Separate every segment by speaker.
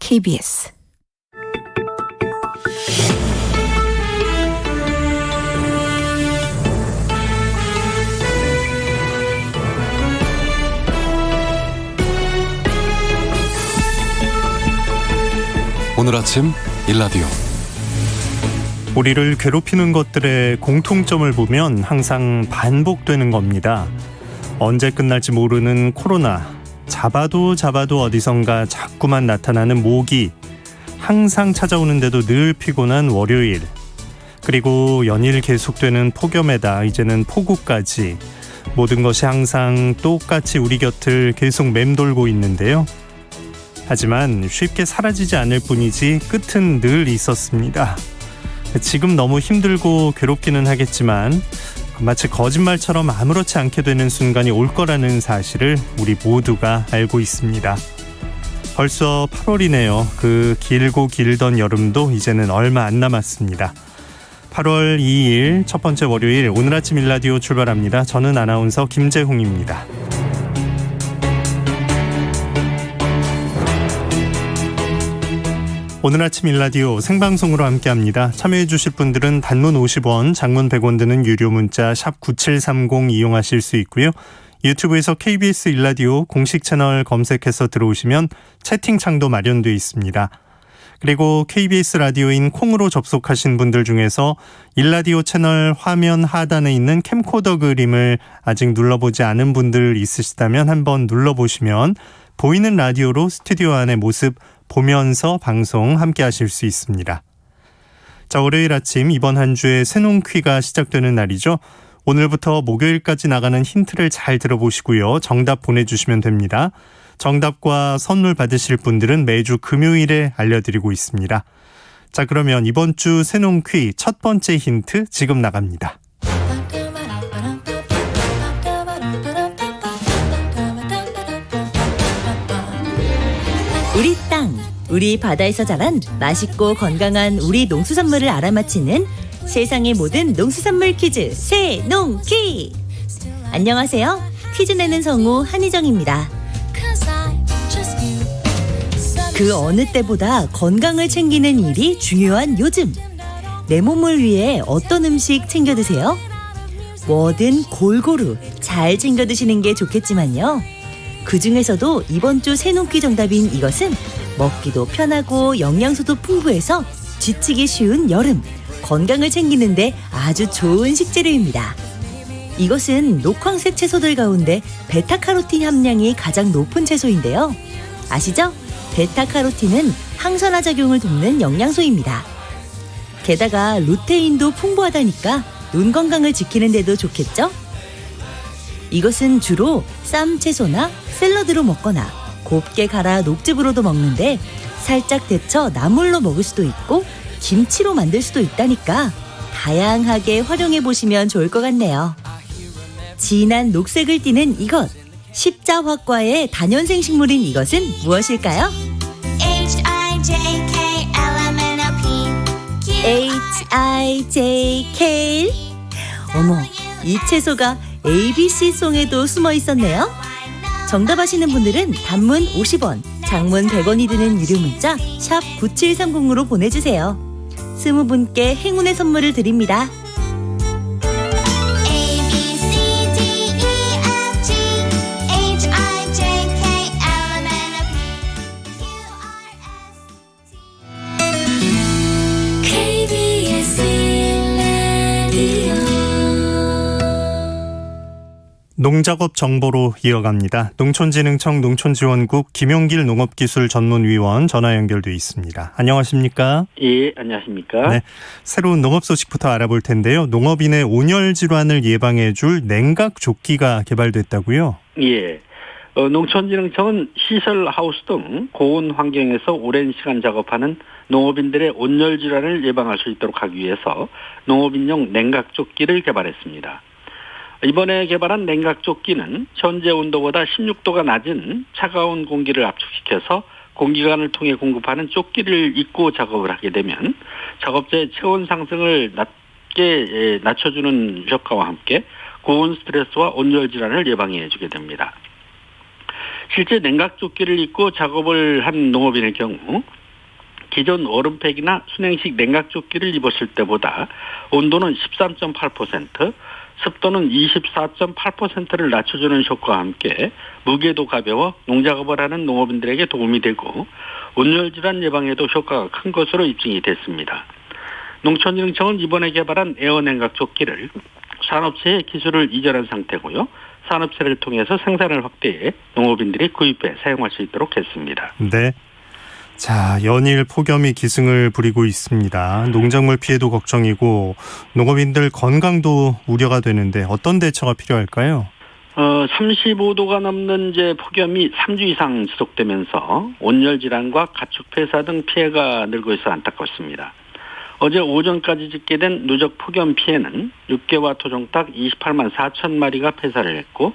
Speaker 1: KBS
Speaker 2: 오늘 아침 일라디오.
Speaker 3: 우리를 괴롭히는 것들의 공통점을 보면 항상 반복되는 겁니다. 언제 끝날지 모르는 코로나, 잡아도 어디선가 자꾸만 나타나는 모기, 항상 찾아오는데도 늘 피곤한 월요일, 그리고 연일 계속되는 폭염에다 이제는 폭우까지 모든 것이 항상 똑같이 우리 곁을 계속 맴돌고 있는데요. 하지만 쉽게 사라지지 않을 뿐이지 끝은 늘 있었습니다. 지금 너무 힘들고 괴롭기는 하겠지만 마치 거짓말처럼 아무렇지 않게 되는 순간이 올 거라는 사실을 우리 모두가 알고 있습니다. 벌써 8월이네요. 그 길고 길던 여름도 이제는 얼마 안 남았습니다. 8월 2일 첫 번째 월요일 오늘 아침 일라디오 출발합니다. 저는 아나운서 김재홍입니다. 오늘 아침 일라디오 생방송으로 함께합니다. 참여해 주실 분들은 단문 50원, 장문 100원 드는 유료 문자 샵 9730 이용하실 수 있고요. 유튜브에서 KBS 일라디오 공식 채널 검색해서 들어오시면 채팅창도 마련되어 있습니다. 그리고 KBS 라디오인 콩으로 접속하신 분들 중에서 일라디오 채널 화면 하단에 있는 캠코더 그림을 아직 눌러보지 않은 분들 있으시다면 한번 눌러보시면 보이는 라디오로 스튜디오 안의 모습 보면서 방송 함께 하실 수 있습니다. 자, 월요일 아침 이번 한 주의 새농퀴가 시작되는 날이죠. 오늘부터 목요일까지 나가는 힌트를 잘 들어보시고요. 정답 보내주시면 됩니다. 정답과 선물 받으실 분들은 매주 금요일에 알려드리고 있습니다. 자, 그러면 이번 주 새농퀴 첫 번째 힌트 지금 나갑니다.
Speaker 4: 우리 땅, 우리 바다에서 자란 맛있고 건강한 우리 농수산물을 알아맞히는 세상의 모든 농수산물 퀴즈 새농퀴. 안녕하세요. 퀴즈 내는 성우 한희정입니다. 그 어느 때보다 건강을 챙기는 일이 중요한 요즘. 내 몸을 위해 어떤 음식 챙겨 드세요? 뭐든 골고루 잘 챙겨 드시는 게 좋겠지만요. 그 중에서도 이번 주 새농퀴 정답인 이것은 먹기도 편하고 영양소도 풍부해서 지치기 쉬운 여름, 건강을 챙기는데 아주 좋은 식재료입니다. 이것은 녹황색 채소들 가운데 베타카로틴 함량이 가장 높은 채소인데요. 아시죠? 베타카로틴은 항산화 작용을 돕는 영양소입니다. 게다가 루테인도 풍부하다니까 눈 건강을 지키는 데도 좋겠죠? 이것은 주로 쌈 채소나 샐러드로 먹거나 곱게 갈아 녹즙으로도 먹는데 살짝 데쳐 나물로 먹을 수도 있고 김치로 만들 수도 있다니까 다양하게 활용해 보시면 좋을 것 같네요. 진한 녹색을 띠는 이것, 십자화과의 다년생 식물인 이것은 무엇일까요? HIJK. 어머, 이 채소가 ABC송에도 숨어 있었네요. 정답 아시는 분들은 단문 50원, 장문 100원이 드는 유료 문자 샵 9730으로 보내주세요. 20분께 행운의 선물을 드립니다.
Speaker 3: 농작업 정보로 이어갑니다. 농촌진흥청 농촌지원국 김용길 농업기술전문위원 전화 연결돼 있습니다. 안녕하십니까?
Speaker 5: 예, 안녕하십니까?
Speaker 3: 네, 새로운 농업 소식부터 알아볼 텐데요. 농업인의 온열 질환을 예방해줄 냉각조끼가 개발됐다고요?
Speaker 5: 예. 농촌진흥청은 시설 하우스 등 고온 환경에서 오랜 시간 작업하는 농업인들의 온열 질환을 예방할 수 있도록 하기 위해서 농업인용 냉각조끼를 개발했습니다. 이번에 개발한 냉각조끼는 현재 온도보다 16도가 낮은 차가운 공기를 압축시켜서 공기관을 통해 공급하는 조끼를 입고 작업을 하게 되면 작업자의 체온 상승을 낮게 낮춰주는 효과와 함께 고온 스트레스와 온열 질환을 예방해 주게 됩니다. 실제 냉각조끼를 입고 작업을 한 농업인의 경우 기존 얼음팩이나 순행식 냉각조끼를 입었을 때보다 온도는 13.8%, 습도는 24.8%를 낮춰주는 효과와 함께 무게도 가벼워 농작업을 하는 농업인들에게 도움이 되고 온열질환 예방에도 효과가 큰 것으로 입증이 됐습니다. 농촌진흥청은 이번에 개발한 에어냉각조끼를 산업체에 기술을 이전한 상태고요. 산업체를 통해서 생산을 확대해 농업인들이 구입해 사용할 수 있도록 했습니다.
Speaker 3: 네. 자, 연일 폭염이 기승을 부리고 있습니다. 농작물 피해도 걱정이고 농업인들 건강도 우려가 되는데 어떤 대처가 필요할까요?
Speaker 5: 35도가 넘는 폭염이 3주 이상 지속되면서 온열 질환과 가축 폐사 등 피해가 늘고 있어 안타깝습니다. 어제 오전까지 집계된 누적 폭염 피해는 6개와 토종닭 28만 4천 마리가 폐사를 했고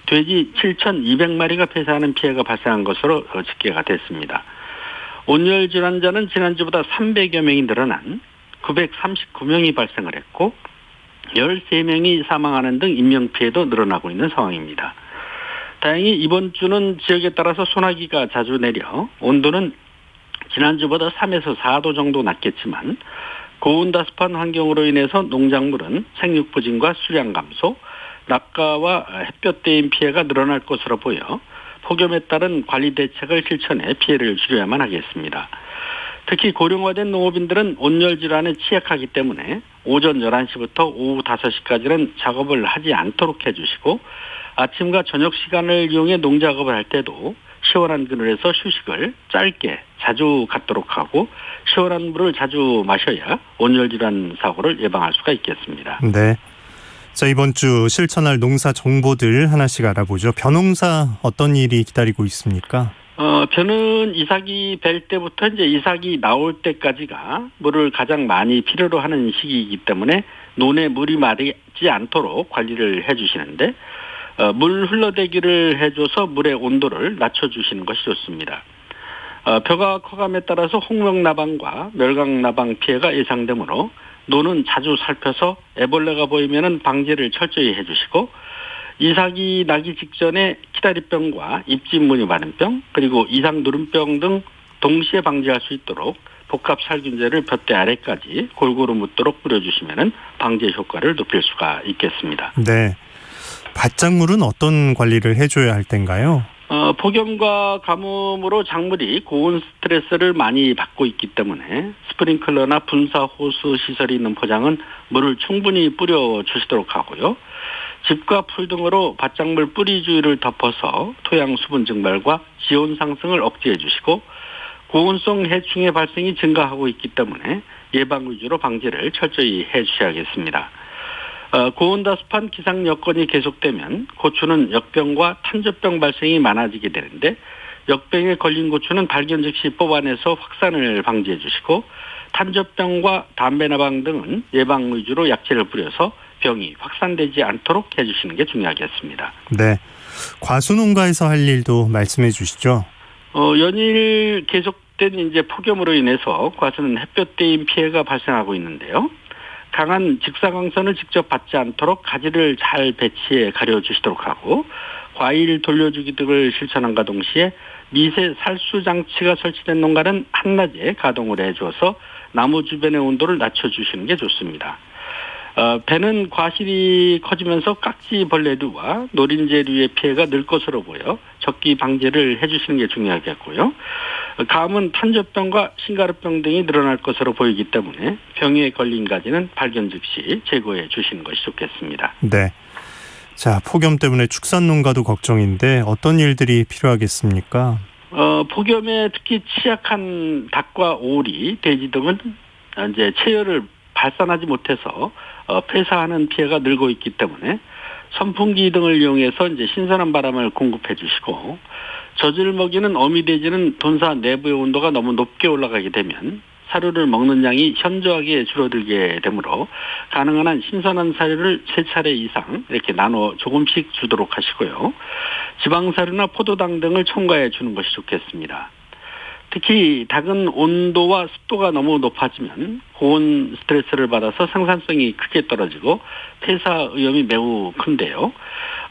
Speaker 5: 돼지 7,200마리가 폐사하는 피해가 발생한 것으로 집계가 됐습니다. 온열 질환자는 지난주보다 300여 명이 늘어난 939명이 발생을 했고 13명이 사망하는 등 인명피해도 늘어나고 있는 상황입니다. 다행히 이번 주는 지역에 따라서 소나기가 자주 내려 온도는 지난주보다 3에서 4도 정도 낮겠지만 고온다습한 환경으로 인해서 농작물은 생육 부진과 수량 감소, 낙가와 햇볕 대인 피해가 늘어날 것으로 보여 폭염에 따른 관리 대책을 실천해 피해를 줄여야만 하겠습니다. 특히 고령화된 농업인들은 온열 질환에 취약하기 때문에 오전 11시부터 오후 5시까지는 작업을 하지 않도록 해주시고 아침과 저녁 시간을 이용해 농작업을 할 때도 시원한 그늘에서 휴식을 짧게 자주 갖도록 하고 시원한 물을 자주 마셔야 온열 질환 사고를 예방할 수가 있겠습니다.
Speaker 3: 네. 자, 이번 주 실천할 농사 정보들 하나씩 알아보죠. 벼농사 어떤 일이 기다리고 있습니까?
Speaker 5: 벼는 이삭이 벨 때부터 이삭이 나올 때까지가 물을 가장 많이 필요로 하는 시기이기 때문에 논에 물이 마르지 않도록 관리를 해주시는데 물 흘러대기를 해줘서 물의 온도를 낮춰주시는 것이 좋습니다. 벼가 커감에 따라서 홍명나방과 멸강나방 피해가 예상되므로 논은 자주 살펴서 애벌레가 보이면 방제를 철저히 해주시고 이삭이 나기 직전에 키다리병과 잎진무늬 마른병 그리고 이삭누름병 등 동시에 방지할 수 있도록 복합살균제를 벼대 아래까지 골고루 묻도록 뿌려주시면 방제 효과를 높일 수가 있겠습니다.
Speaker 3: 네. 밭작물은 어떤 관리를 해줘야 할 텐가요?
Speaker 5: 폭염과 가뭄으로 작물이 고온 스트레스를 많이 받고 있기 때문에 스프링클러나 분사 호수 시설이 있는 포장은 물을 충분히 뿌려주시도록 하고요. 짚과 풀 등으로 밭작물 뿌리 주위를 덮어서 토양 수분 증발과 지온 상승을 억제해 주시고 고온성 해충의 발생이 증가하고 있기 때문에 예방 위주로 방제를 철저히 해 주셔야겠습니다. 고온다습한 기상 여건이 계속되면 고추는 역병과 탄저병 발생이 많아지게 되는데 역병에 걸린 고추는 발견 즉시 뽑아내서 확산을 방지해 주시고 탄저병과 담배나방 등은 예방 위주로 약제를 뿌려서 병이 확산되지 않도록 해주시는 게 중요하겠습니다.
Speaker 3: 네, 과수농가에서 할 일도 말씀해 주시죠.
Speaker 5: 연일 계속된 폭염으로 인해서 과수는 햇볕 대인 피해가 발생하고 있는데요. 강한 직사광선을 직접 받지 않도록 가지를 잘 배치해 가려주시도록 하고 과일 돌려주기 등을 실천함과 동시에 미세 살수 장치가 설치된 농가는 한낮에 가동을 해줘서 나무 주변의 온도를 낮춰주시는 게 좋습니다. 배는 과실이 커지면서 깍지벌레류와 노린재류의 피해가 늘 것으로 보여 적기 방제를 해주시는 게 중요하겠고요. 감은 탄저병과 신가루병 등이 늘어날 것으로 보이기 때문에 병에 걸린 가지는 발견 즉시 제거해 주시는 것이 좋겠습니다.
Speaker 3: 네. 자, 폭염 때문에 축산농가도 걱정인데 어떤 일들이 필요하겠습니까?
Speaker 5: 폭염에 특히 취약한 닭과 오리, 돼지 등은 체열을 발산하지 못해서 폐사하는 피해가 늘고 있기 때문에 선풍기 등을 이용해서 신선한 바람을 공급해 주시고 젖을 먹이는 어미돼지는 돈사 내부의 온도가 너무 높게 올라가게 되면 사료를 먹는 양이 현저하게 줄어들게 되므로 가능한 한 신선한 사료를 3차례 이상 이렇게 나눠 조금씩 주도록 하시고요. 지방사료나 포도당 등을 첨가해 주는 것이 좋겠습니다. 특히 닭은 온도와 습도가 너무 높아지면 고온 스트레스를 받아서 생산성이 크게 떨어지고 폐사 위험이 매우 큰데요.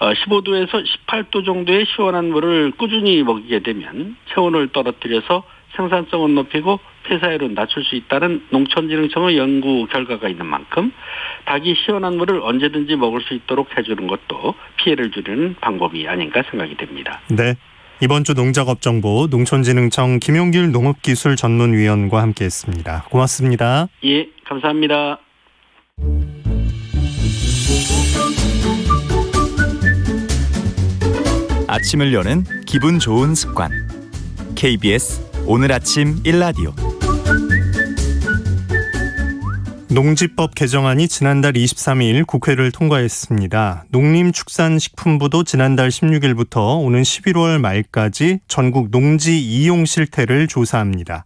Speaker 5: 15도에서 18도 정도의 시원한 물을 꾸준히 먹이게 되면 체온을 떨어뜨려서 생산성은 높이고 폐사율은 낮출 수 있다는 농촌진흥청의 연구 결과가 있는 만큼 닭이 시원한 물을 언제든지 먹을 수 있도록 해주는 것도 피해를 줄이는 방법이 아닌가 생각이 됩니다.
Speaker 3: 네. 이번 주 농작업 정보 농촌진흥청 김용길 농업기술전문위원과 함께했습니다. 고맙습니다.
Speaker 5: 예, 감사합니다.
Speaker 1: 아침을 여는 기분 좋은 습관. KBS 오늘 아침 1라디오.
Speaker 3: 농지법 개정안이 지난달 23일 국회를 통과했습니다. 농림축산식품부도 지난달 16일부터 오는 11월 말까지 전국 농지 이용 실태를 조사합니다.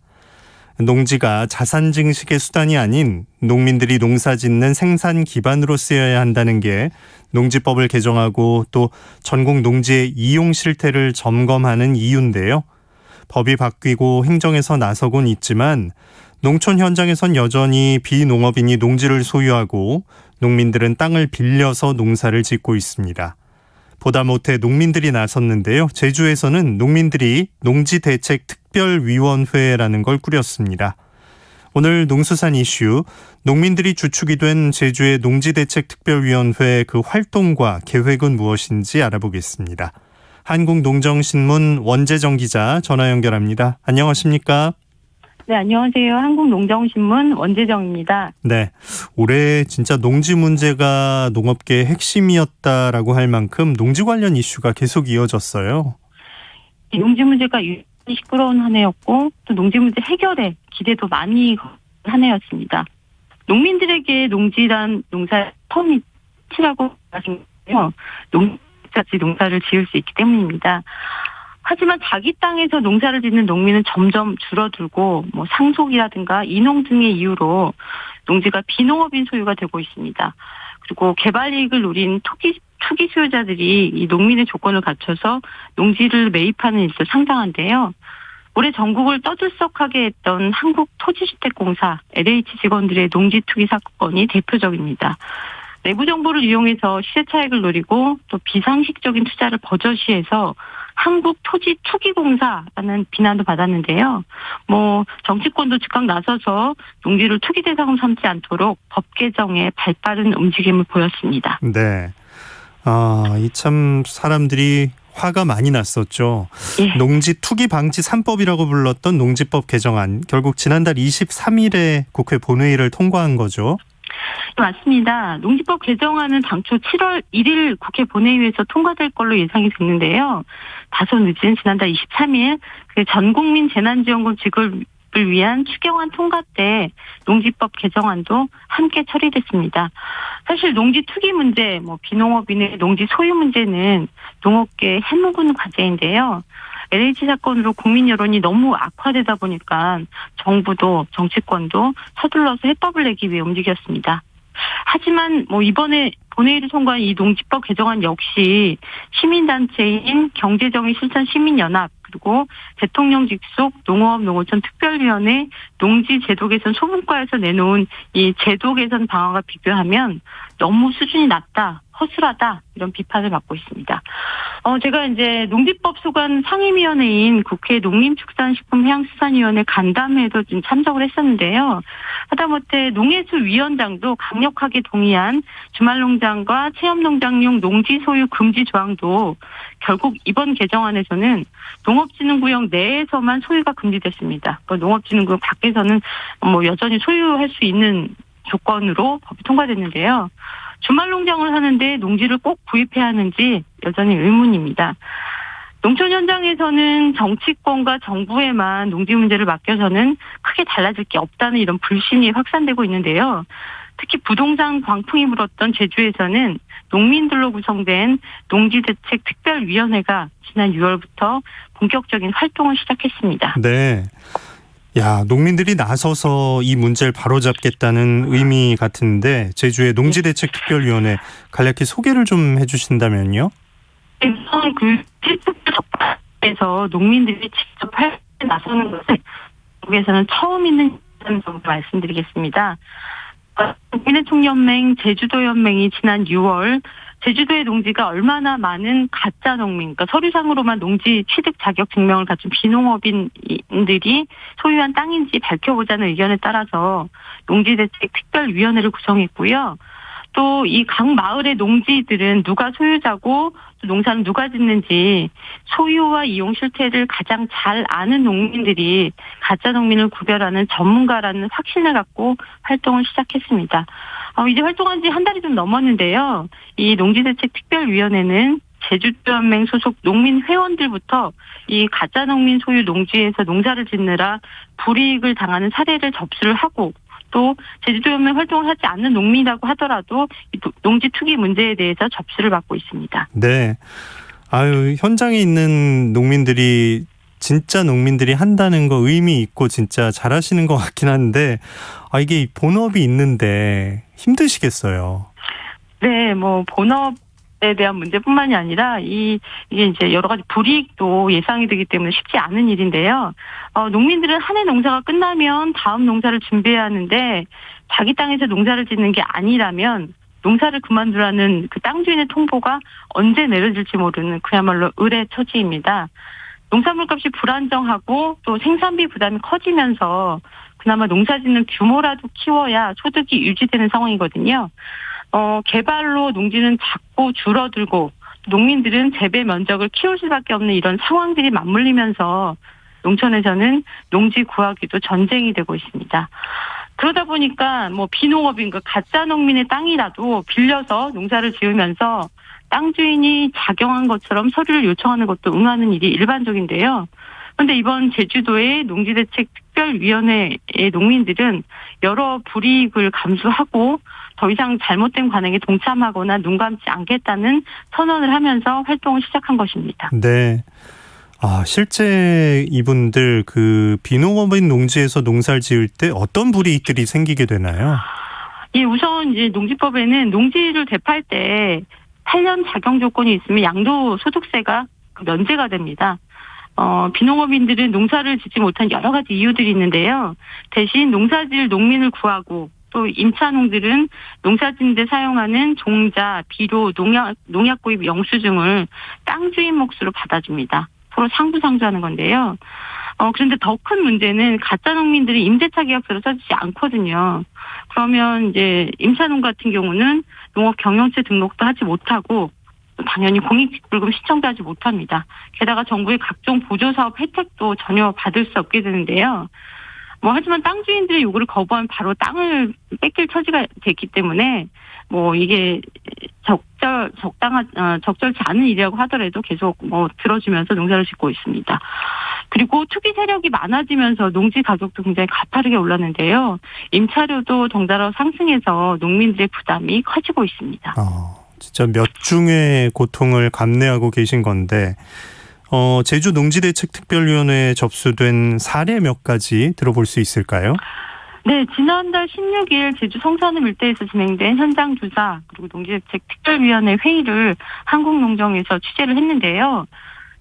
Speaker 3: 농지가 자산 증식의 수단이 아닌 농민들이 농사 짓는 생산 기반으로 쓰여야 한다는 게 농지법을 개정하고 또 전국 농지의 이용 실태를 점검하는 이유인데요. 법이 바뀌고 행정에서 나서곤 있지만 농촌 현장에선 여전히 비농업인이 농지를 소유하고 농민들은 땅을 빌려서 농사를 짓고 있습니다. 보다 못해 농민들이 나섰는데요. 제주에서는 농민들이 농지대책특별위원회라는 걸 꾸렸습니다. 오늘 농수산 이슈, 농민들이 주축이 된 제주의 농지대책특별위원회 그 활동과 계획은 무엇인지 알아보겠습니다. 한국농정신문 원재정 기자 전화 연결합니다. 안녕하십니까?
Speaker 6: 네, 안녕하세요. 한국농정신문 원재정입니다.
Speaker 3: 네, 올해 진짜 농지 문제가 농업계의 핵심이었다라고 할 만큼 농지 관련 이슈가 계속 이어졌어요.
Speaker 6: 농지 문제가 시끄러운 한 해였고 또 농지 문제 해결에 기대도 많이 한 해였습니다. 농민들에게 농지란 농사의 터미치라고 하시는데요. 농지까지 농사를 지을 수 있기 때문입니다. 하지만 자기 땅에서 농사를 짓는 농민은 점점 줄어들고 상속이라든가 인용 등의 이유로 농지가 비농업인 소유가 되고 있습니다. 그리고 개발 이익을 노린 투기 수요자들이 이 농민의 조건을 갖춰서 농지를 매입하는 일도 상당한데요. 올해 전국을 떠들썩하게 했던 한국토지주택공사 LH 직원들의 농지 투기 사건이 대표적입니다. 내부 정보를 이용해서 시세 차익을 노리고 또 비상식적인 투자를 버젓이해서 한국토지투기공사라는 비난도 받았는데요. 정치권도 즉각 나서서 농지를 투기 대상으로 삼지 않도록 법 개정에 발빠른 움직임을 보였습니다.
Speaker 3: 네. 이 참 사람들이 화가 많이 났었죠.
Speaker 6: 예.
Speaker 3: 농지 투기 방지 3법이라고 불렀던 농지법 개정안 결국 지난달 23일에 국회 본회의를 통과한 거죠.
Speaker 6: 맞습니다. 농지법 개정안은 당초 7월 1일 국회 본회의에서 통과될 걸로 예상이 됐는데요. 다소 늦은 지난달 23일 전국민 재난지원금 지급을 위한 추경안 통과 때 농지법 개정안도 함께 처리됐습니다. 사실 농지 투기 문제, 비농업인의 농지 소유 문제는 농업계의 해묵은 과제인데요. LH 사건으로 국민 여론이 너무 악화되다 보니까 정부도 정치권도 서둘러서 해법을 내기 위해 움직였습니다. 하지만 이번에 본회의를 통과한 이 농지법 개정안 역시 시민단체인 경제정의실천시민연합 그리고 대통령 직속 농어업농어촌 특별위원회 농지제도 개선 소분과에서 내놓은 이 제도 개선 방안과 비교하면 너무 수준이 낮다, 허술하다 이런 비판을 받고 있습니다. 제가 이제 농지법 소관 상임위원회인 국회 농림축산식품해양수산위원회 간담회에도 좀 참석을 했었는데요. 하다못해 농해수위원장도 강력하게 동의한 주말농장과 체험농장용 농지 소유 금지 조항도 결국 이번 개정안에서는 농업진흥구역 내에서만 소유가 금지됐습니다. 농업진흥구역 밖에서는 여전히 소유할 수 있는 조건으로 법이 통과됐는데요. 주말농장을 하는데 농지를 꼭 구입해야 하는지 여전히 의문입니다. 농촌 현장에서는 정치권과 정부에만 농지 문제를 맡겨서는 크게 달라질 게 없다는 이런 불신이 확산되고 있는데요. 특히 부동산 광풍이 불었던 제주에서는 농민들로 구성된 농지대책특별위원회가 지난 6월부터 본격적인 활동을 시작했습니다.
Speaker 3: 네. 농민들이 나서서 이 문제를 바로잡겠다는 의미 같은데 제주의 농지대책특별위원회 간략히 소개를 좀 해주신다면요. 에서 농민들이 직접 활동에 나서는 것을 국에서는 처음 있는 점을 말씀드리겠습니다.
Speaker 6: 국민의총연맹, 제주도연맹이 지난 6월 제주도의 농지가 얼마나 많은 가짜 농민, 그러니까 서류상으로만 농지 취득 자격 증명을 갖춘 비농업인들이 소유한 땅인지 밝혀보자는 의견에 따라서 농지대책 특별위원회를 구성했고요. 또 이 각 마을의 농지들은 누가 소유자고 또 농사는 누가 짓는지 소유와 이용 실태를 가장 잘 아는 농민들이 가짜 농민을 구별하는 전문가라는 확신을 갖고 활동을 시작했습니다. 이제 활동한 지 한 달이 좀 넘었는데요. 이 농지대책 특별위원회는 제주도연맹 소속 농민 회원들부터 이 가짜 농민 소유 농지에서 농사를 짓느라 불이익을 당하는 사례를 접수를 하고 또 제주도연맹 활동을 하지 않는 농민이라고 하더라도 농지 투기 문제에 대해서 접수를 받고 있습니다.
Speaker 3: 네. 현장에 있는 농민들이 진짜 농민들이 한다는 거 의미 있고 진짜 잘하시는 것 같긴 한데 이게 본업이 있는데 힘드시겠어요.
Speaker 6: 네, 본업에 대한 문제뿐만이 아니라 이게 이제 여러 가지 불이익도 예상이 되기 때문에 쉽지 않은 일인데요. 농민들은 한 해 농사가 끝나면 다음 농사를 준비해야 하는데 자기 땅에서 농사를 짓는 게 아니라면 농사를 그만두라는 그 땅 주인의 통보가 언제 내려질지 모르는 그야말로 을의 처지입니다. 농산물값이 불안정하고 또 생산비 부담이 커지면서 그나마 농사짓는 규모라도 키워야 소득이 유지되는 상황이거든요. 개발로 농지는 작고 줄어들고 농민들은 재배 면적을 키울 수밖에 없는 이런 상황들이 맞물리면서 농촌에서는 농지 구하기도 전쟁이 되고 있습니다. 그러다 보니까 비농업인 가짜 농민의 땅이라도 빌려서 농사를 지으면서 땅 주인이 작용한 것처럼 서류를 요청하는 것도 응하는 일이 일반적인데요. 그런데 이번 제주도의 농지대책 특별위원회의 농민들은 여러 불이익을 감수하고 더 이상 잘못된 관행에 동참하거나 눈 감지 않겠다는 선언을 하면서 활동을 시작한 것입니다.
Speaker 3: 네. 실제 이분들 그 비농업인 농지에서 농사를 지을 때 어떤 불이익들이 생기게 되나요?
Speaker 6: 우선 이제 농지법에는 농지를 대팔 때 8년 작용 조건이 있으면 양도소득세가 면제가 됩니다. 비농업인들은 농사를 짓지 못한 여러 가지 이유들이 있는데요. 대신 농사지을 농민을 구하고 또 임차농들은 농사짓는 데 사용하는 종자, 비료, 농약 구입 영수증을 땅 주인 몫으로 받아줍니다. 서로 상부상조하는 건데요. 그런데 더 큰 문제는 가짜 농민들이 임대차 계약서를 써주지 않거든요. 그러면 이제 임차농 같은 경우는 농업 경영체 등록도 하지 못하고 당연히 공익불금 신청도 하지 못합니다. 게다가 정부의 각종 보조사업 혜택도 전혀 받을 수 없게 되는데요. 하지만 땅 주인들의 요구를 거부하면 바로 땅을 뺏길 처지가 됐기 때문에 이게 적절치 않은 일이라고 하더라도 계속 들어주면서 농사를 짓고 있습니다. 그리고 투기 세력이 많아지면서 농지 가격도 굉장히 가파르게 올랐는데요. 임차료도 덩달아 상승해서 농민들의 부담이 커지고 있습니다.
Speaker 3: 진짜 몇 중의 고통을 감내하고 계신 건데 제주 농지대책 특별위원회에 접수된 사례 몇 가지 들어볼 수 있을까요?
Speaker 6: 네, 지난달 16일 제주 성산읍 일대에서 진행된 현장 조사 그리고 농지대책 특별위원회 회의를 한국농정에서 취재를 했는데요.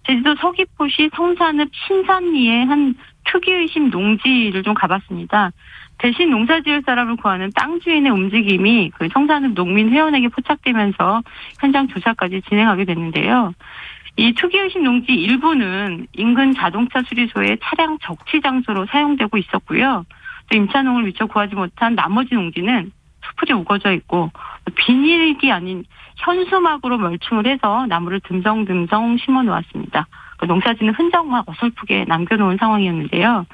Speaker 6: 제주도 서귀포시 성산읍 신산리의 한 투기의심 농지를 좀 가봤습니다. 대신 농사 지을 사람을 구하는 땅 주인의 움직임이 그 성산읍 농민 회원에게 포착되면서 현장 조사까지 진행하게 됐는데요. 이 투기의심 농지 일부는 인근 자동차 수리소의 차량 적치 장소로 사용되고 있었고요. 또 임차농을 미처 구하지 못한 나머지 농지는 수풀이 우거져 있고 비닐이 아닌 현수막으로 멀칭을 해서 나무를 듬성듬성 심어 놓았습니다. 농사짓는 흔적만 어설프게 남겨놓은 상황이었는데요.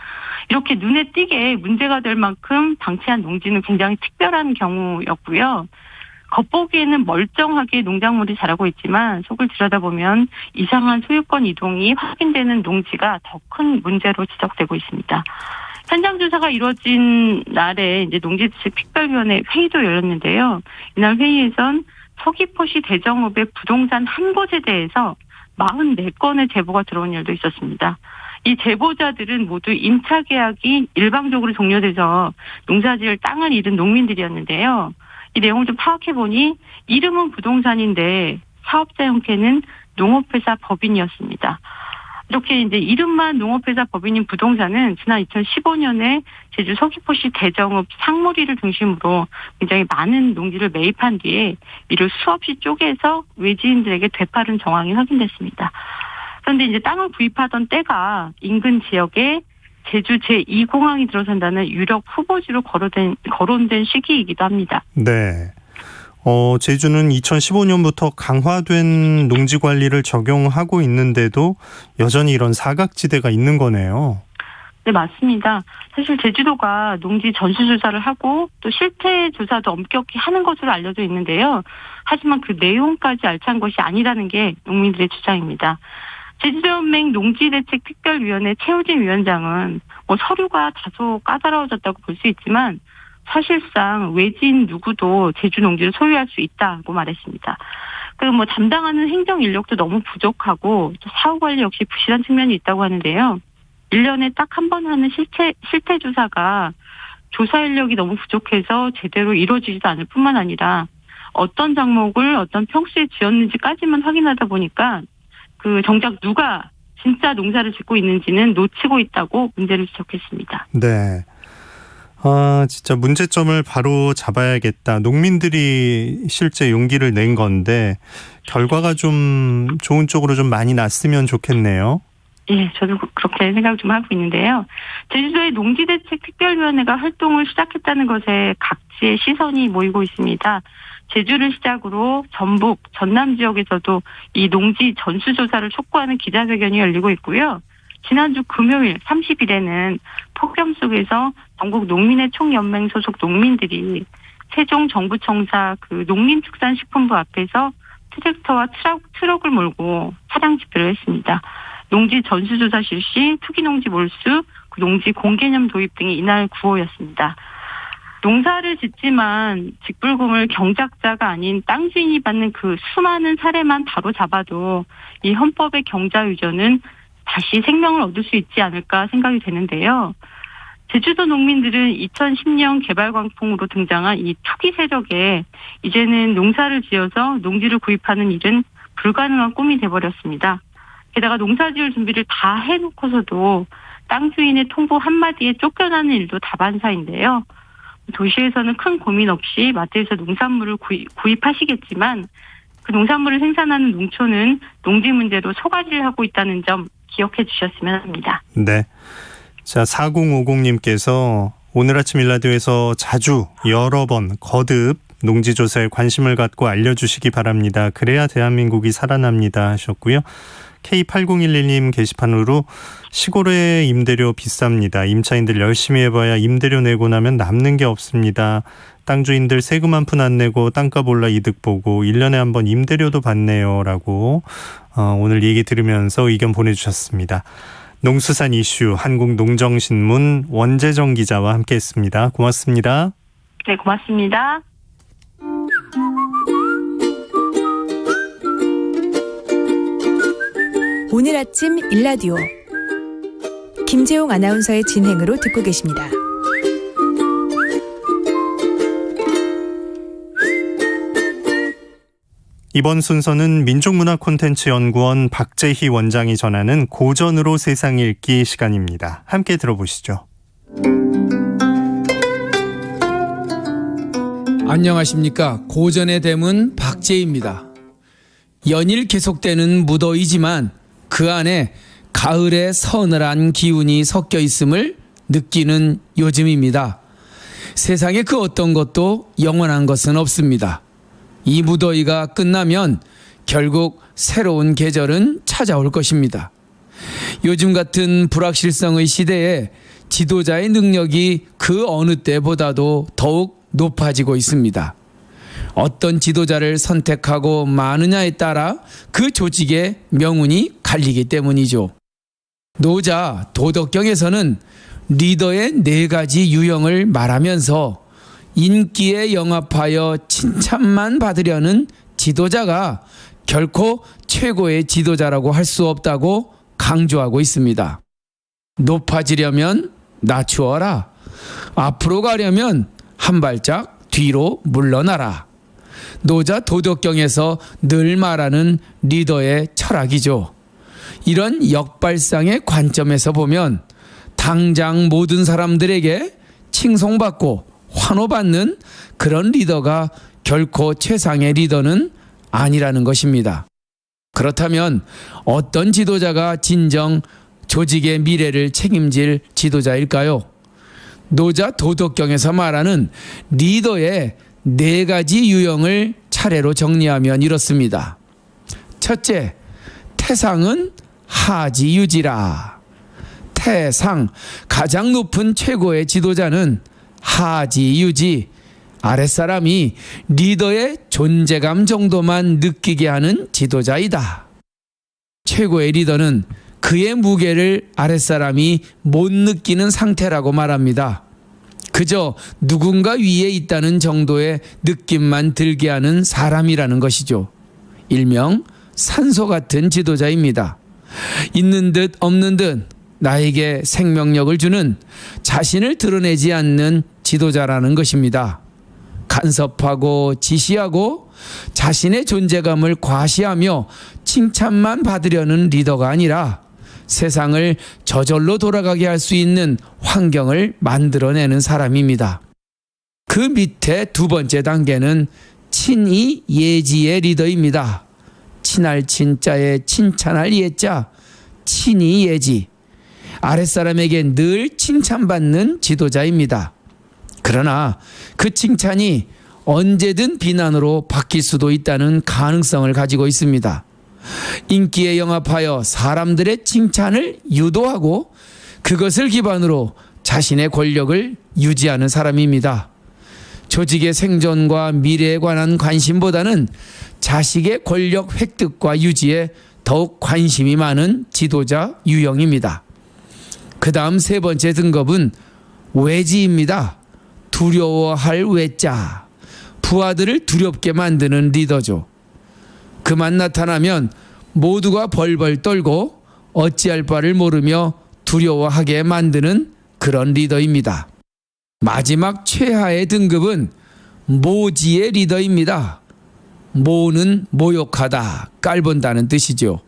Speaker 6: 이렇게 눈에 띄게 문제가 될 만큼 방치한 농지는 굉장히 특별한 경우였고요. 겉보기에는 멀쩡하게 농작물이 자라고 있지만 속을 들여다보면 이상한 소유권 이동이 확인되는 농지가 더 큰 문제로 지적되고 있습니다. 현장 조사가 이루어진 날에 이제 농지대책 특별위원회 회의도 열렸는데요. 이날 회의에선 서귀포시 대정읍의 부동산 한 곳에 대해서 44건의 제보가 들어온 일도 있었습니다. 이 제보자들은 모두 임차 계약이 일방적으로 종료돼서 농사지을 땅을 잃은 농민들이었는데요. 이 내용을 좀 파악해보니 이름은 부동산인데 사업자 형태는 농업회사 법인이었습니다. 이렇게 이제 이름만 농업회사 법인인 부동산은 지난 2015년에 제주 서귀포시 대정읍 상무리를 중심으로 굉장히 많은 농지를 매입한 뒤에 이를 수없이 쪼개서 외지인들에게 되팔은 정황이 확인됐습니다. 그런데 이제 땅을 구입하던 때가 인근 지역에 제주 제2공항이 들어선다는 유력 후보지로 거론된 시기이기도 합니다.
Speaker 3: 네. 제주는 2015년부터 강화된 농지 관리를 적용하고 있는데도 여전히 이런 사각지대가 있는 거네요.
Speaker 6: 네, 맞습니다. 사실 제주도가 농지 전수조사를 하고 또 실태 조사도 엄격히 하는 것으로 알려져 있는데요. 하지만 그 내용까지 알찬 것이 아니라는 게 농민들의 주장입니다. 제주도연맹 농지대책특별위원회 최우진 위원장은 서류가 다소 까다로워졌다고 볼 수 있지만 사실상 외지인 누구도 제주 농지를 소유할 수 있다고 말했습니다. 그리고 담당하는 행정 인력도 너무 부족하고 사후 관리 역시 부실한 측면이 있다고 하는데요. 1년에 딱 한 번 하는 실태 조사가 조사 인력이 너무 부족해서 제대로 이루어지지도 않을 뿐만 아니라 어떤 작목을 어떤 평수에 지었는지까지만 확인하다 보니까 정작 누가 진짜 농사를 짓고 있는지는 놓치고 있다고 문제를 지적했습니다.
Speaker 3: 네. 진짜 문제점을 바로 잡아야겠다. 농민들이 실제 용기를 낸 건데 결과가 좀 좋은 쪽으로 좀 많이 났으면 좋겠네요.
Speaker 6: 예, 저도 그렇게 생각을 좀 하고 있는데요. 제주도의 농지대책특별위원회가 활동을 시작했다는 것에 각지의 시선이 모이고 있습니다. 제주를 시작으로 전북, 전남 지역에서도 이 농지 전수조사를 촉구하는 기자회견이 열리고 있고요. 지난주 금요일 30일에는 폭염 속에서 전국 농민의 총연맹 소속 농민들이 세종정부청사 농림축산식품부 앞에서 트랙터와 트럭을 몰고 차량 집회를 했습니다. 농지 전수조사 실시, 투기농지 몰수, 농지 공개념 도입 등이 이날 구호였습니다. 농사를 짓지만 직불금을 경작자가 아닌 땅 주인이 받는 그 수많은 사례만 바로 잡아도 이 헌법의 경자 유전은 다시 생명을 얻을 수 있지 않을까 생각이 되는데요. 제주도 농민들은 2010년 개발광풍으로 등장한 이 투기 세력에 이제는 농사를 지어서 농지를 구입하는 일은 불가능한 꿈이 돼버렸습니다. 게다가 농사지을 준비를 다 해놓고서도 땅 주인의 통보 한마디에 쫓겨나는 일도 다반사인데요. 도시에서는 큰 고민 없이 마트에서 농산물을 구입하시겠지만 그 농산물을 생산하는 농촌은 농지 문제로 소가리를 하고 있다는 점 기억해 주셨으면 합니다.
Speaker 3: 네. 자, 4050님께서 오늘 아침 일라디오에서 자주 여러 번 거듭 농지조사에 관심을 갖고 알려주시기 바랍니다. 그래야 대한민국이 살아납니다 하셨고요. K8011님 게시판으로 시골의 임대료 비쌉니다. 임차인들 열심히 해봐야 임대료 내고 나면 남는 게 없습니다. 땅 주인들 세금 한 푼 안 내고 땅값 올라 이득 보고 1년에 한 번 임대료도 받네요 라고 오늘 얘기 들으면서 의견 보내주셨습니다. 농수산 이슈 한국농정신문 원재정 기자와 함께했습니다. 고맙습니다.
Speaker 6: 네, 고맙습니다.
Speaker 7: 오늘 아침 일라디오 김재용 아나운서의 진행으로 듣고 계십니다.
Speaker 3: 이번 순서는 민족문화콘텐츠연구원 박재희 원장이 전하는 고전으로 세상 읽기 시간입니다. 함께 들어보시죠.
Speaker 8: 안녕하십니까. 고전의 대문 박재희입니다. 연일 계속되는 무더위지만 그 안에 가을의 서늘한 기운이 섞여 있음을 느끼는 요즘입니다. 세상에 그 어떤 것도 영원한 것은 없습니다. 이 무더위가 끝나면 결국 새로운 계절은 찾아올 것입니다. 요즘 같은 불확실성의 시대에 지도자의 능력이 그 어느 때보다도 더욱 높아지고 있습니다. 어떤 지도자를 선택하고 마느냐에 따라 그 조직의 명운이 갈리기 때문이죠. 노자 도덕경에서는 리더의 4가지 유형을 말하면서 인기에 영합하여 칭찬만 받으려는 지도자가 결코 최고의 지도자라고 할 수 없다고 강조하고 있습니다. 높아지려면 낮추어라. 앞으로 가려면 한 발짝 뒤로 물러나라. 노자 도덕경에서 늘 말하는 리더의 철학이죠. 이런 역발상의 관점에서 보면 당장 모든 사람들에게 칭송받고 환호받는 그런 리더가 결코 최상의 리더는 아니라는 것입니다. 그렇다면 어떤 지도자가 진정 조직의 미래를 책임질 지도자일까요? 노자 도덕경에서 말하는 리더의 4가지 유형을 차례로 정리하면 이렇습니다. 첫째, 태상은 하지유지라. 태상, 가장 높은 최고의 지도자는 하지유지, 아랫사람이 리더의 존재감 정도만 느끼게 하는 지도자이다. 최고의 리더는 그의 무게를 아랫사람이 못 느끼는 상태라고 말합니다. 그저 누군가 위에 있다는 정도의 느낌만 들게 하는 사람이라는 것이죠. 일명 산소 같은 지도자입니다. 있는 듯 없는 듯 나에게 생명력을 주는, 자신을 드러내지 않는 지도자라는 것입니다. 간섭하고 지시하고 자신의 존재감을 과시하며 칭찬만 받으려는 리더가 아니라 세상을 저절로 돌아가게 할 수 있는 환경을 만들어내는 사람입니다. 그 밑에 2번째 단계는 친이 예지의 리더입니다. 친할 친자에 칭찬할 예자, 친이 예지. 아랫사람에게 늘 칭찬받는 지도자입니다. 그러나 그 칭찬이 언제든 비난으로 바뀔 수도 있다는 가능성을 가지고 있습니다. 인기에 영합하여 사람들의 칭찬을 유도하고 그것을 기반으로 자신의 권력을 유지하는 사람입니다. 조직의 생존과 미래에 관한 관심보다는 자식의 권력 획득과 유지에 더욱 관심이 많은 지도자 유형입니다. 그 다음 3번째 등급은 외지입니다. 두려워할 외자, 부하들을 두렵게 만드는 리더죠. 그만 나타나면 모두가 벌벌 떨고 어찌할 바를 모르며 두려워하게 만드는 그런 리더입니다. 마지막 최하의 등급은 모지의 리더입니다. 모는 모욕하다, 깔본다는 뜻이죠.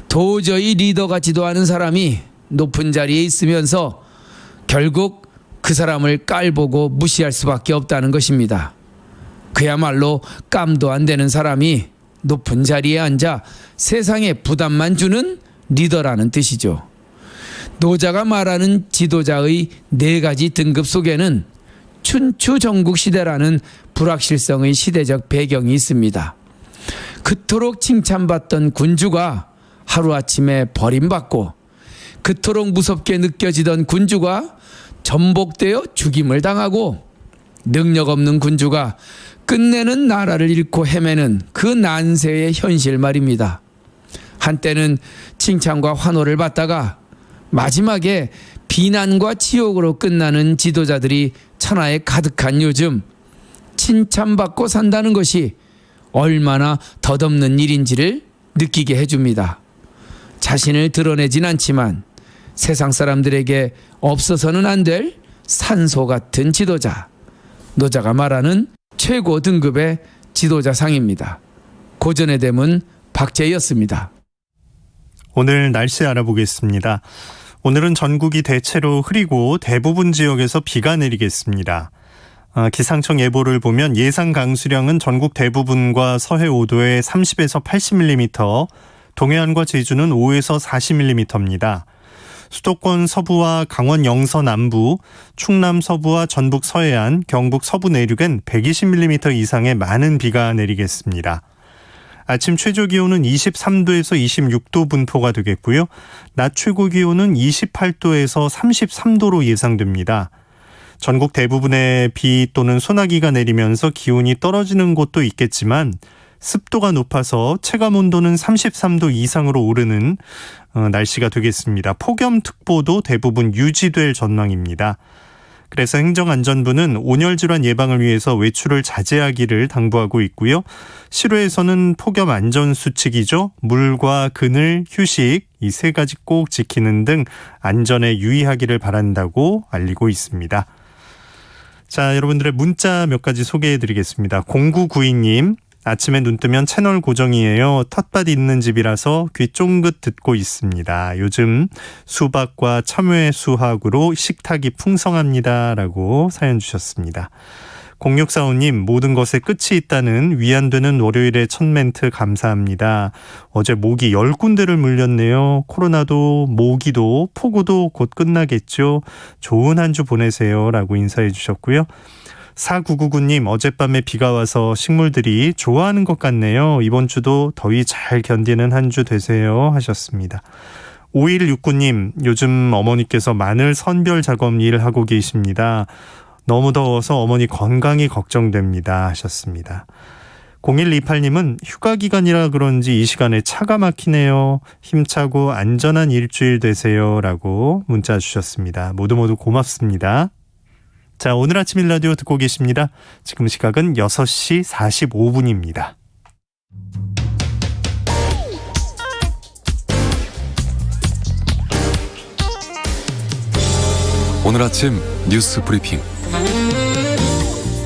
Speaker 8: 도저히 리더가 지도하는 사람이 높은 자리에 있으면서 결국 그 사람을 깔보고 무시할 수밖에 없다는 것입니다. 그야말로 깜도 안 되는 사람이 높은 자리에 앉아 세상에 부담만 주는 리더라는 뜻이죠. 노자가 말하는 지도자의 4가지 등급 속에는 춘추 전국시대라는 불확실성의 시대적 배경이 있습니다. 그토록 칭찬받던 군주가 하루아침에 버림받고, 그토록 무섭게 느껴지던 군주가 전복되어 죽임을 당하고, 능력 없는 군주가 끝내는 나라를 잃고 헤매는 그 난세의 현실 말입니다. 한때는 칭찬과 환호를 받다가 마지막에 비난과 치욕으로 끝나는 지도자들이 천하에 가득한 요즘, 칭찬받고 산다는 것이 얼마나 덧없는 일인지를 느끼게 해줍니다. 자신을 드러내진 않지만 세상 사람들에게 없어서는 안 될 산소 같은 지도자, 노자가 말하는 최고 등급의 지도자상입니다. 고전의 대문 박재희였습니다.
Speaker 3: 오늘 날씨 알아보겠습니다. 오늘은 전국이 대체로 흐리고 대부분 지역에서 비가 내리겠습니다. 기상청 예보를 보면 예상 강수량은 전국 대부분과 서해 5도에 30에서 80mm, 동해안과 제주는 5에서 40mm입니다. 수도권 서부와 강원 영서 남부, 충남 서부와 전북 서해안, 경북 서부 내륙엔 120mm 이상의 많은 비가 내리겠습니다. 아침 최저 기온은 23도에서 26도 분포가 되겠고요. 낮 최고 기온은 28도에서 33도로 예상됩니다. 전국 대부분의 비 또는 소나기가 내리면서 기온이 떨어지는 곳도 있겠지만 습도가 높아서 체감 온도는 33도 이상으로 오르는 날씨가 되겠습니다. 폭염특보도 대부분 유지될 전망입니다. 그래서 행정안전부는 온열질환 예방을 위해서 외출을 자제하기를 당부하고 있고요. 실외에서는 폭염 안전수칙이죠. 물과 그늘, 휴식 이 3가지 꼭 지키는 등 안전에 유의하기를 바란다고 알리고 있습니다. 자, 여러분들의 문자 몇 가지 소개해드리겠습니다. 0992님, 아침에 눈 뜨면 채널 고정이에요. 텃밭 있는 집이라서 귀 쫑긋 듣고 있습니다. 요즘 수박과 참외 수확으로 식탁이 풍성합니다. 라고 사연 주셨습니다. 0645님, 모든 것에 끝이 있다는 위안되는 월요일의 첫 멘트 감사합니다. 어제 모기 10군데를 물렸네요. 코로나도 모기도 폭우도 곧 끝나겠죠. 좋은 한 주 보내세요. 라고 인사해 주셨고요. 4999님, 어젯밤에 비가 와서 식물들이 좋아하는 것 같네요. 이번 주도 더위 잘 견디는 한 주 되세요. 하셨습니다. 5169님, 요즘 어머니께서 마늘 선별 작업 일을 하고 계십니다. 너무 더워서 어머니 건강이 걱정됩니다. 하셨습니다. 0128님은 휴가 기간이라 그런지 이 시간에 차가 막히네요. 힘차고 안전한 일주일 되세요. 라고 문자 주셨습니다. 모두 고맙습니다. 자, 오늘 아침 일라디오 듣고 계십니다. 지금 시각은 6시 45분입니다.
Speaker 2: 오늘 아침 뉴스 브리핑.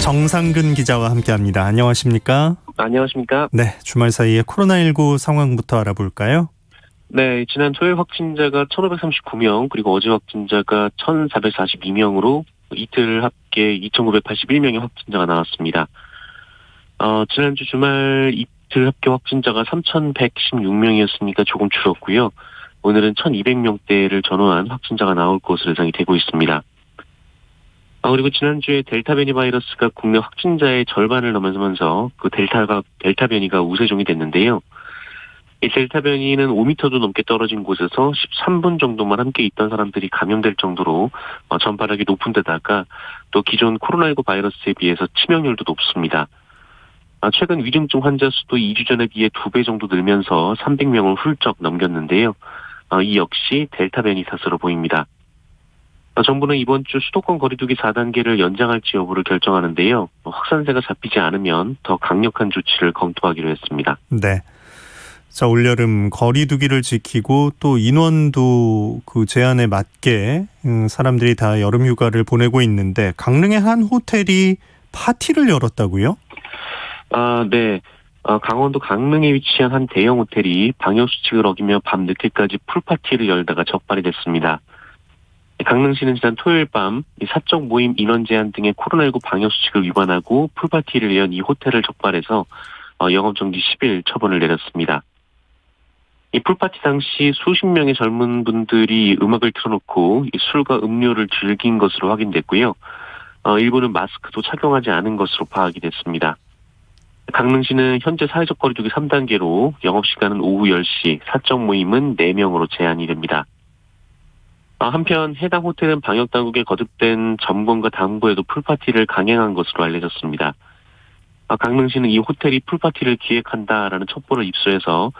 Speaker 3: 정상근 기자와 함께합니다. 안녕하십니까?
Speaker 9: 안녕하십니까?
Speaker 3: 네, 주말 사이에 코로나19 상황부터 알아볼까요?
Speaker 9: 네, 지난 토요일 확진자가 1,539명, 그리고 어제 확진자가 1,442명으로 이틀 합계 2,981명의 확진자가 나왔습니다. 지난주 주말 이틀 합계 확진자가 3,116명이었으니까 조금 줄었고요. 오늘은 1,200명대를 전후한 확진자가 나올 것으로 예상이 되고 있습니다. 그리고 지난주에 델타 변이 바이러스가 국내 확진자의 절반을 넘어서면서 그 델타 변이가 우세종이 됐는데요. 이 델타 변이는 5m도 넘게 떨어진 곳에서 13분 정도만 함께 있던 사람들이 감염될 정도로 전파력이 높은 데다가 또 기존 코로나19 바이러스에 비해서 치명률도 높습니다. 최근 위중증 환자 수도 2주 전에 비해 2배 정도 늘면서 300명을 훌쩍 넘겼는데요. 이 역시 델타 변이 탓으로 보입니다. 정부는 이번 주 수도권 거리두기 4단계를 연장할지 여부를 결정하는데요. 확산세가 잡히지 않으면 더 강력한 조치를 검토하기로 했습니다.
Speaker 3: 네. 자, 올여름 거리두기를 지키고 또 인원도 그 제한에 맞게 사람들이 다 여름 휴가를 보내고 있는데 강릉의 한 호텔이 파티를 열었다고요?
Speaker 9: 네. 강원도 강릉에 위치한 한 대형 호텔이 방역수칙을 어기며 밤 늦게까지 풀파티를 열다가 적발이 됐습니다. 강릉시는 지난 토요일 밤 사적 모임 인원 제한 등의 코로나19 방역수칙을 위반하고 풀파티를 연 이 호텔을 적발해서 영업정지 10일 처분을 내렸습니다. 이 풀파티 당시 수십 명의 젊은 분들이 음악을 틀어놓고 술과 음료를 즐긴 것으로 확인됐고요. 일부는 마스크도 착용하지 않은 것으로 파악이 됐습니다. 강릉시는 현재 사회적 거리두기 3단계로 영업시간은 오후 10시, 사적 모임은 4명으로 제한이 됩니다. 한편 해당 호텔은 방역당국의 거듭된 점검과 당부에도 풀파티를 강행한 것으로 알려졌습니다. 강릉시는 이 호텔이 풀파티를 기획한다라는 첩보를 입수해서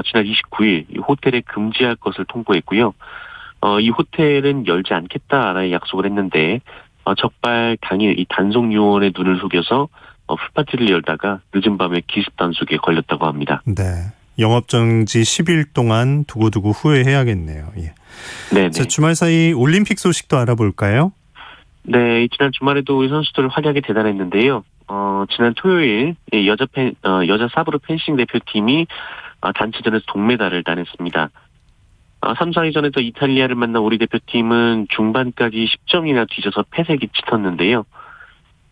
Speaker 9: 지난 29일 이 호텔에 금지할 것을 통보했고요. 이 호텔은 열지 않겠다라는 약속을 했는데 적발 당일 이 단속 요원의 눈을 속여서 풀파티를 열다가 늦은 밤에 기습 단속에 걸렸다고 합니다.
Speaker 3: 네. 영업정지 10일 동안 두고두고 후회해야겠네요. 예.
Speaker 9: 네.
Speaker 3: 자, 주말 사이 올림픽 소식도 알아볼까요?
Speaker 9: 네, 지난 주말에도 우리 선수들 활약이 대단했는데요. 지난 토요일 여자 사브르 펜싱 대표팀이 단체전에서 동메달을 따냈습니다. 3, 4위전에서 이탈리아를 만난 우리 대표팀은 중반까지 10점이나 뒤져서 패색이 짙었는데요.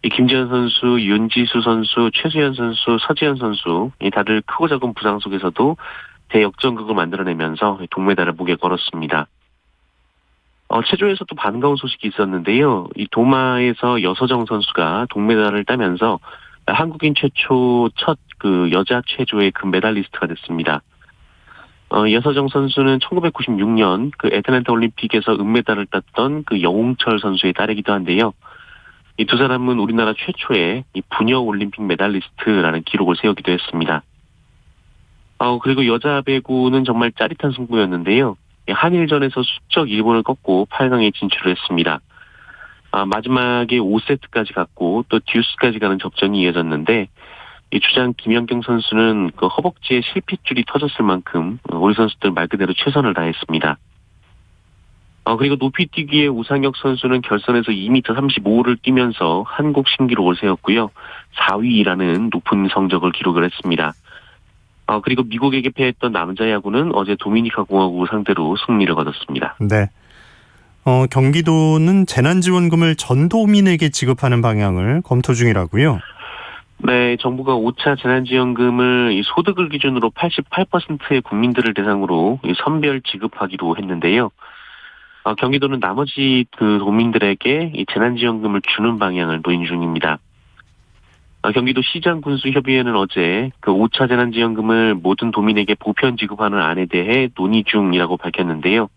Speaker 9: 김지현 선수, 윤지수 선수, 최수연 선수, 서지현 선수 다들 크고 작은 부상 속에서도 대역전극을 만들어내면서 동메달을 목에 걸었습니다. 체조에서도 반가운 소식이 있었는데요. 이 도마에서 여서정 선수가 동메달을 따면서 한국인 최초 첫 그 여자 체조의 금메달리스트가 됐습니다. 여서정 선수는 1996년 그 애틀랜타 올림픽에서 은메달을 땄던 그 영웅철 선수의 딸이기도 한데요. 이 두 사람은 우리나라 최초의 이 부녀 올림픽 메달리스트라는 기록을 세우기도 했습니다. 그리고 여자 배구는 정말 짜릿한 승부였는데요. 한일전에서 수적 일본을 꺾고 8강에 진출을 했습니다. 마지막에 5세트까지 갔고 또 듀스까지 가는 접전이 이어졌는데 이 주장 김연경 선수는 그 허벅지에 실핏줄이 터졌을 만큼 우리 선수들 말 그대로 최선을 다했습니다. 그리고 높이뛰기의 우상혁 선수는 결선에서 2m 35를 뛰면서 한국 신기록을 세웠고요. 4위라는 높은 성적을 기록을 했습니다. 그리고 미국에게 패했던 남자 야구는 어제 도미니카 공화국을 상대로 승리를 거뒀습니다.
Speaker 3: 네. 경기도는 재난지원금을 전 도민에게 지급하는 방향을 검토 중이라고요.
Speaker 9: 네, 정부가 5차 재난지원금을 이 소득을 기준으로 88%의 국민들을 대상으로 선별 지급하기로 했는데요. 경기도는 나머지 그 도민들에게 이 재난지원금을 주는 방향을 논의 중입니다. 경기도 시장군수협의회는 어제 그 5차 재난지원금을 모든 도민에게 보편 지급하는 안에 대해 논의 중이라고 밝혔는데요.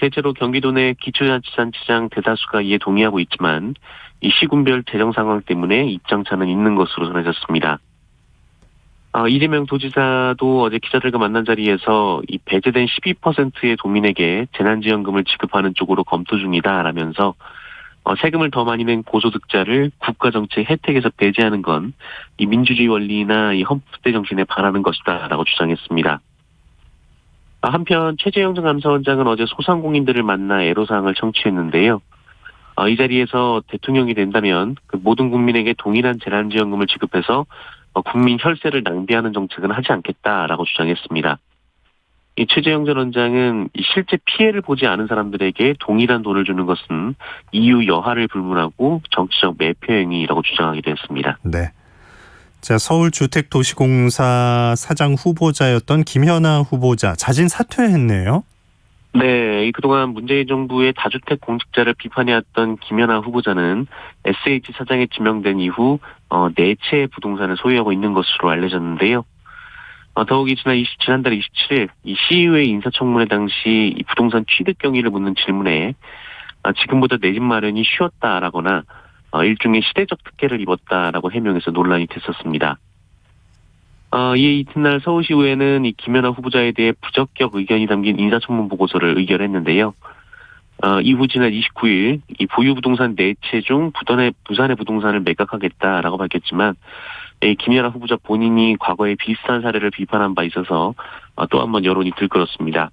Speaker 9: 대체로 경기도 내 기초자치단체장 대다수가 이에 동의하고 있지만 이 시군별 재정 상황 때문에 입장차는 있는 것으로 전해졌습니다. 이재명 도지사도 어제 기자들과 만난 자리에서 이 배제된 12%의 도민에게 재난지원금을 지급하는 쪽으로 검토 중이다라면서 세금을 더 많이 낸 고소득자를 국가정책 혜택에서 배제하는 건 이 민주주의 원리나 이 헌법대 정신에 반하는 것이다라고 주장했습니다. 한편 최재형 감사원장은 어제 소상공인들을 만나 애로사항을 청취했는데요. 이 자리에서 대통령이 된다면 그 모든 국민에게 동일한 재난지원금을 지급해서 국민 혈세를 낭비하는 정책은 하지 않겠다라고 주장했습니다. 이 최재형 전 원장은 실제 피해를 보지 않은 사람들에게 동일한 돈을 주는 것은 이유 여하를 불문하고 정치적 매표행위라고 주장하기도 했습니다.
Speaker 3: 네. 자, 서울주택도시공사 사장 후보자였던 김현아 후보자 자진 사퇴했네요.
Speaker 9: 네, 그동안 문재인 정부의 다주택 공직자를 비판해왔던 김연아 후보자는 SH 사장에 지명된 이후 4채의 부동산을 소유하고 있는 것으로 알려졌는데요. 더욱이 지난달 27일 이 시의회 인사청문회 당시 이 부동산 취득 경위를 묻는 질문에 지금보다 내 집 마련이 쉬웠다라거나 일종의 시대적 특혜를 입었다라고 해명해서 논란이 됐었습니다. 이에 이튿날 서울시의회는 이 김연아 후보자에 대해 부적격 의견이 담긴 인사청문 보고서를 의결했는데요. 이후 지난 29일 이 보유 부동산 4채 중 부산의 부동산을 매각하겠다라고 밝혔지만 이 김연아 후보자 본인이 과거에 비슷한 사례를 비판한 바 있어서 또 한 번 여론이 들끓었습니다.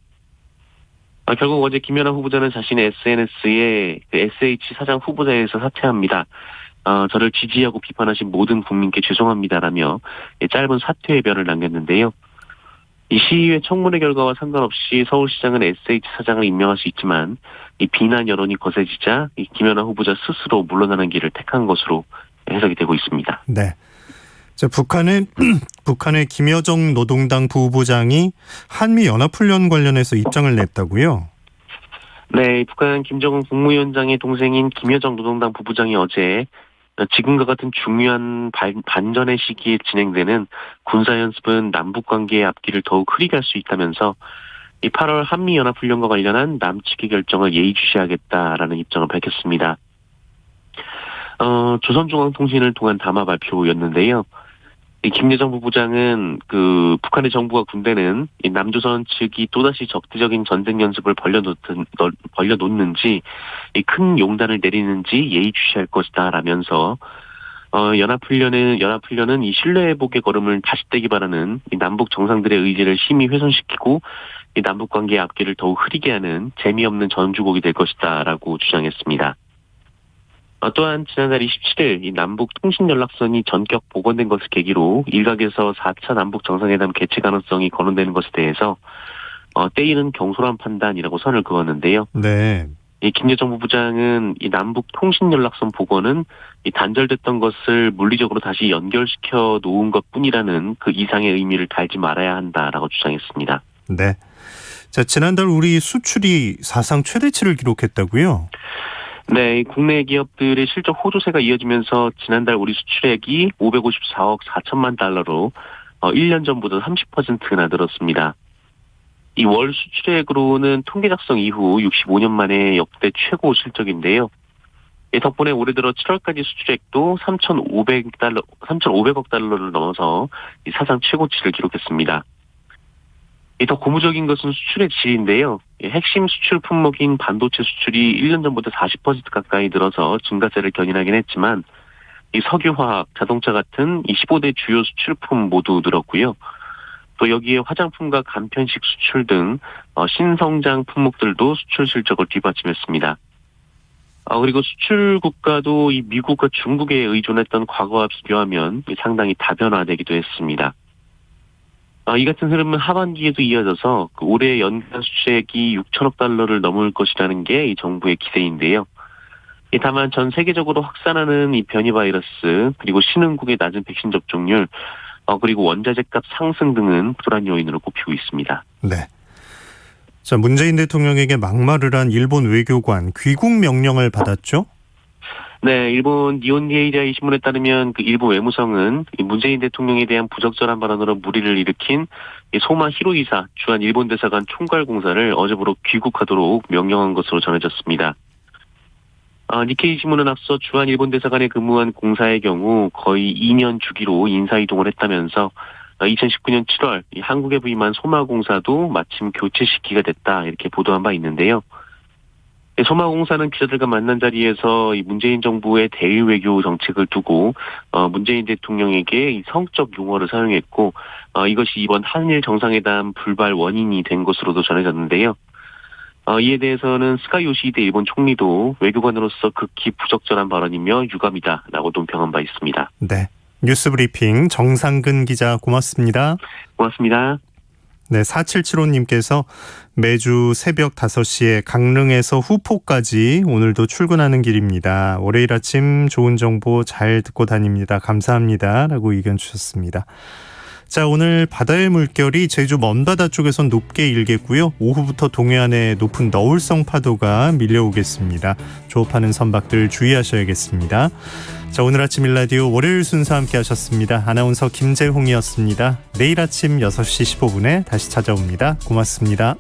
Speaker 9: 결국 어제 김연아 후보자는 자신의 SNS에 SH 사장 후보자에서 사퇴합니다. 저를 지지하고 비판하신 모든 국민께 죄송합니다라며 짧은 사퇴의 변을 남겼는데요. 이 시의회 청문회 결과와 상관없이 서울시장은 SH 사장을 임명할 수 있지만 이 비난 여론이 거세지자 이 김연아 후보자 스스로 물러나는 길을 택한 것으로 해석이 되고 있습니다.
Speaker 3: 네. 자, 북한의 김여정 노동당 부부장이 한미 연합훈련 관련해서 입장을 냈다고요?
Speaker 9: 네, 북한 김정은 국무위원장의 동생인 김여정 노동당 부부장이 어제 지금과 같은 중요한 반전의 시기에 진행되는 군사연습은 남북관계의 앞길을 더욱 흐리게 할 수 있다면서 이 8월 한미연합훈련과 관련한 남측의 결정을 예의주시하겠다라는 입장을 밝혔습니다. 조선중앙통신을 통한 담화 발표였는데요. 이 김여정 부부장은 그 북한의 정부와 군대는 이 남조선 측이 또다시 적대적인 전쟁 연습을 벌려놓는지 이 큰 용단을 내리는지 예의주시할 것이다라면서 연합훈련은 이 신뢰회복의 걸음을 다시 떼기 바라는 이 남북 정상들의 의지를 심히 훼손시키고 이 남북 관계의 앞길을 더욱 흐리게 하는 재미없는 전주곡이 될 것이다라고 주장했습니다. 또한 지난달 27일 이 남북 통신연락선이 전격 복원된 것을 계기로 일각에서 4차 남북 정상회담 개최 가능성이 거론되는 것에 대해서 때이른 경솔한 판단이라고 선을 그었는데요.
Speaker 3: 네.
Speaker 9: 이 김여정 부부장은 이 남북 통신연락선 복원은 이 단절됐던 것을 물리적으로 다시 연결시켜 놓은 것뿐이라는 그 이상의 의미를 달지 말아야 한다라고 주장했습니다.
Speaker 3: 네. 자, 지난달 우리 수출이 사상 최대치를 기록했다고요?
Speaker 9: 네, 국내 기업들의 실적 호조세가 이어지면서 지난달 우리 수출액이 554억 4천만 달러로 1년 전보다 30%나 늘었습니다. 이 월 수출액으로는 통계 작성 이후 65년 만에 역대 최고 실적인데요. 덕분에 올해 들어 7월까지 수출액도 3,500억 달러를 넘어서 사상 최고치를 기록했습니다. 더 고무적인 것은 수출의 질인데요. 핵심 수출 품목인 반도체 수출이 1년 전보다 40% 가까이 늘어서 증가세를 견인하긴 했지만 이 석유화학, 자동차 같은 25대 주요 수출품 모두 늘었고요. 또 여기에 화장품과 간편식 수출 등 신성장 품목들도 수출 실적을 뒷받침했습니다. 그리고 수출 국가도 이 미국과 중국에 의존했던 과거와 비교하면 상당히 다변화되기도 했습니다. 이 같은 흐름은 하반기에도 이어져서 올해 연간 수출액이 6천억 달러를 넘을 것이라는 게 이 정부의 기대인데요. 다만 전 세계적으로 확산하는 이 변이 바이러스, 그리고 신흥국의 낮은 백신 접종률, 그리고 원자재 값 상승 등은 불안 요인으로 꼽히고 있습니다.
Speaker 3: 네. 자, 문재인 대통령에게 막말을 한 일본 외교관 귀국 명령을 받았죠?
Speaker 9: 네, 일본 니혼게이자이 신문에 따르면 일본 외무성은 문재인 대통령에 대한 부적절한 발언으로 물의를 일으킨 소마 히로이사 주한 일본 대사관 총괄 공사를 어제부로 귀국하도록 명령한 것으로 전해졌습니다. 니케이 신문은 앞서 주한 일본 대사관에 근무한 공사의 경우 거의 2년 주기로 인사이동을 했다면서 2019년 7월 한국에 부임한 소마공사도 마침 교체 시기가 됐다 이렇게 보도한 바 있는데요. 소마공사는 기자들과 만난 자리에서 문재인 정부의 대일 외교 정책을 두고 문재인 대통령에게 성적 용어를 사용했고 이것이 이번 한일 정상회담 불발 원인이 된 것으로도 전해졌는데요. 이에 대해서는 스가 요시히데 일본 총리도 외교관으로서 극히 부적절한 발언이며 유감이다라고 논평한 바 있습니다.
Speaker 3: 네, 뉴스 브리핑 정상근 기자 고맙습니다.
Speaker 9: 고맙습니다.
Speaker 3: 네, 4775님께서 매주 새벽 5시에 강릉에서 후포까지 오늘도 출근하는 길입니다. 월요일 아침 좋은 정보 잘 듣고 다닙니다. 감사합니다. 라고 의견 주셨습니다. 자, 오늘 바다의 물결이 제주 먼바다 쪽에선 높게 일겠고요. 오후부터 동해안에 높은 너울성 파도가 밀려오겠습니다. 조업하는 선박들 주의하셔야겠습니다. 자, 오늘 아침 일라디오 월요일 순서 함께 하셨습니다. 아나운서 김재홍이었습니다. 내일 아침 6시 15분에 다시 찾아옵니다. 고맙습니다.